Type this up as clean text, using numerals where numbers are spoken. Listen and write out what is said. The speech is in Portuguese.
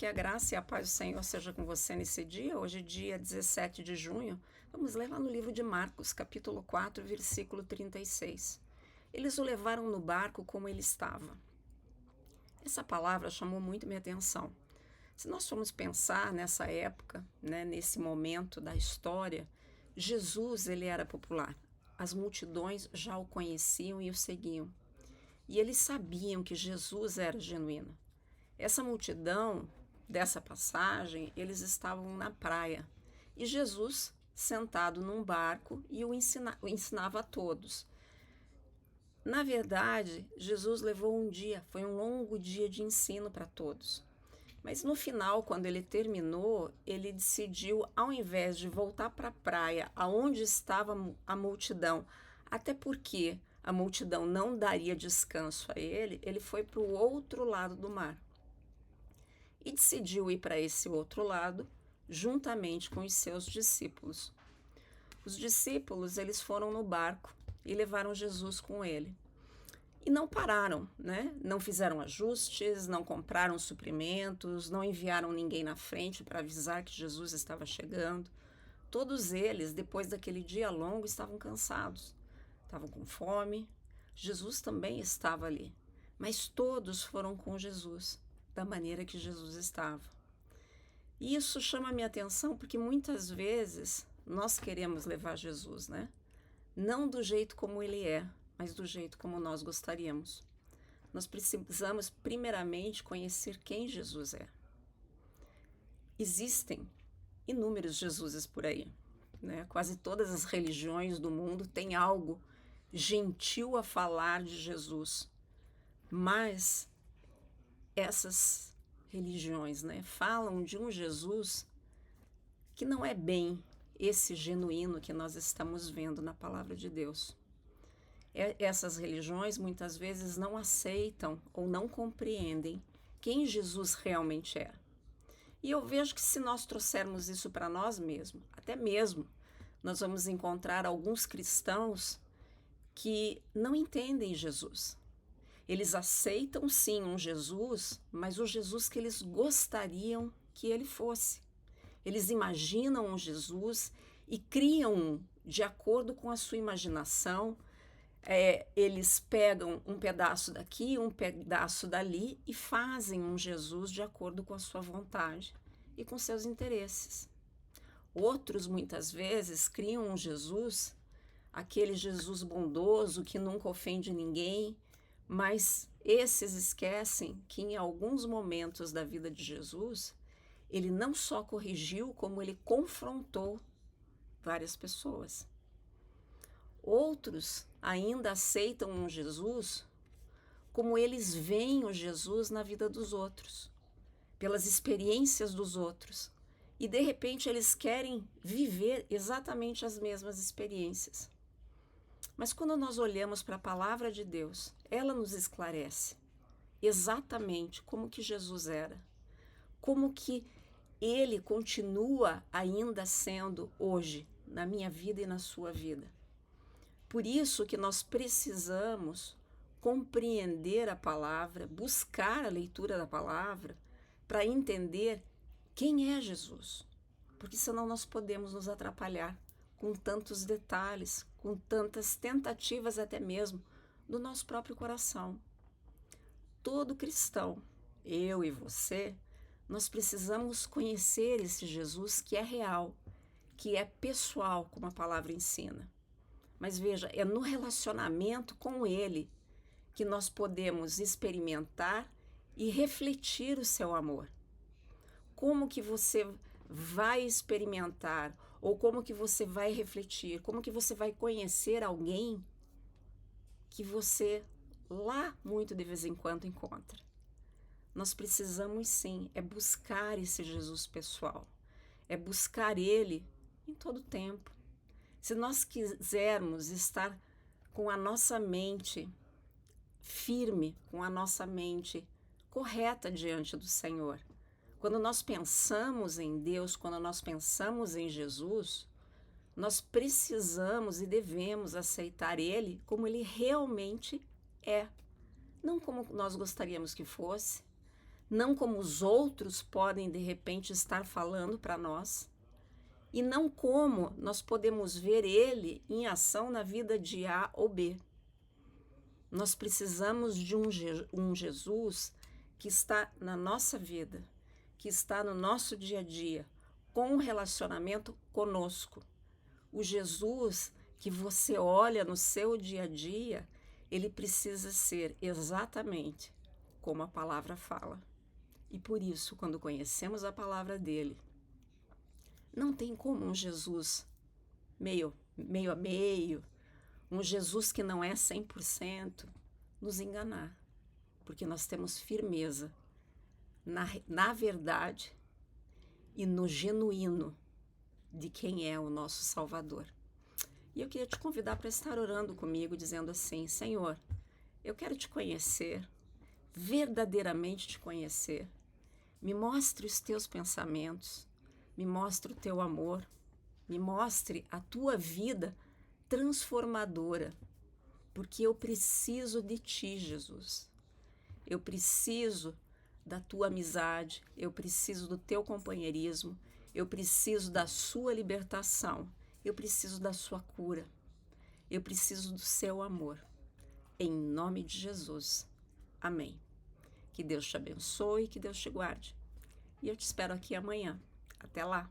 Que a graça e a paz do Senhor seja com você nesse dia. Hoje, dia 17 de junho, vamos ler lá no livro de Marcos, capítulo 4, versículo 36. Eles o levaram no barco como ele estava. Essa palavra chamou muito minha atenção. Se nós formos pensar nessa época, né, nesse momento da história, Jesus ele era popular. As multidões já o conheciam e o seguiam. E eles sabiam que Jesus era genuíno. Essa multidão dessa passagem, eles estavam na praia. E Jesus sentado num barco e o ensinava a todos. Na verdade, Jesus levou um dia, foi um longo dia de ensino para todos. Mas no final, quando ele terminou, ele decidiu, ao invés de voltar para a praia, aonde estava a multidão, até porque a multidão não daria descanso a ele, ele foi para o outro lado do mar. E decidiu ir para esse outro lado, juntamente com os seus discípulos. Os discípulos, eles foram no barco e levaram Jesus com ele. E não pararam, né? Não fizeram ajustes, não compraram suprimentos, não enviaram ninguém na frente para avisar que Jesus estava chegando. Todos eles, depois daquele dia longo, estavam cansados, estavam com fome. Jesus também estava ali, mas todos foram com Jesus, da maneira que Jesus estava. E isso chama a minha atenção porque muitas vezes nós queremos levar Jesus, né? Não do jeito como ele é, mas do jeito como nós gostaríamos. Nós precisamos, primeiramente, conhecer quem Jesus é. Existem inúmeros Jesuses por aí, né? Quase todas as religiões do mundo têm algo gentil a falar de Jesus, mas essas religiões, né, falam de um Jesus que não é bem esse genuíno que nós estamos vendo na palavra de Deus. Essas religiões muitas vezes não aceitam ou não compreendem quem Jesus realmente é. E eu vejo que se nós trouxermos isso para nós mesmos, até mesmo, nós vamos encontrar alguns cristãos que não entendem Jesus. Eles aceitam sim um Jesus, mas o Jesus que eles gostariam que ele fosse. Eles imaginam um Jesus e criam de acordo com a sua imaginação. Eles pegam um pedaço daqui, um pedaço dali e fazem um Jesus de acordo com a sua vontade e com seus interesses. Outros, muitas vezes, criam um Jesus, aquele Jesus bondoso que nunca ofende ninguém, mas esses esquecem que em alguns momentos da vida de Jesus, ele não só corrigiu, como ele confrontou várias pessoas. Outros ainda aceitam um Jesus como eles veem o Jesus na vida dos outros, pelas experiências dos outros. E de repente eles querem viver exatamente as mesmas experiências. Mas quando nós olhamos para a palavra de Deus, ela nos esclarece exatamente como que Jesus era, como que ele continua ainda sendo hoje na minha vida e na sua vida. Por isso que nós precisamos compreender a palavra, buscar a leitura da palavra para entender quem é Jesus. Porque senão nós podemos nos atrapalhar com tantos detalhes, com tantas tentativas até mesmo do nosso próprio coração. Todo cristão, eu e você, nós precisamos conhecer esse Jesus que é real, que é pessoal, como a palavra ensina. Mas veja, é no relacionamento com ele que nós podemos experimentar e refletir o seu amor. Como que você vai experimentar ou como que você vai refletir, como que você vai conhecer alguém que você lá muito de vez em quando encontra? Nós precisamos sim, buscar esse Jesus pessoal, buscar ele em todo tempo. Se nós quisermos estar com a nossa mente firme, com a nossa mente correta diante do Senhor, quando nós pensamos em Deus, quando nós pensamos em Jesus, nós precisamos e devemos aceitar Ele como Ele realmente é. Não como nós gostaríamos que fosse, não como os outros podem de repente estar falando para nós, e não como nós podemos ver ele em ação na vida de A ou B. Nós precisamos de um Jesus que está na nossa vida, que está no nosso dia a dia, com um relacionamento conosco. O Jesus que você olha no seu dia a dia, ele precisa ser exatamente como a palavra fala. E por isso, quando conhecemos a palavra dele, não tem como um Jesus meio a meio, um Jesus que não é 100%, nos enganar, porque nós temos firmeza na verdade e no genuíno de quem é o nosso Salvador. E eu queria te convidar para estar orando comigo, dizendo assim: Senhor, eu quero te conhecer, verdadeiramente te conhecer. Me mostre os teus pensamentos, me mostre o teu amor, me mostre a tua vida transformadora, porque eu preciso de ti, Jesus. Eu preciso da tua amizade, eu preciso do teu companheirismo, eu preciso da sua libertação, eu preciso da sua cura, eu preciso do seu amor. Em nome de Jesus. Amém. Que Deus te abençoe, que Deus te guarde. E eu te espero aqui amanhã. Até lá.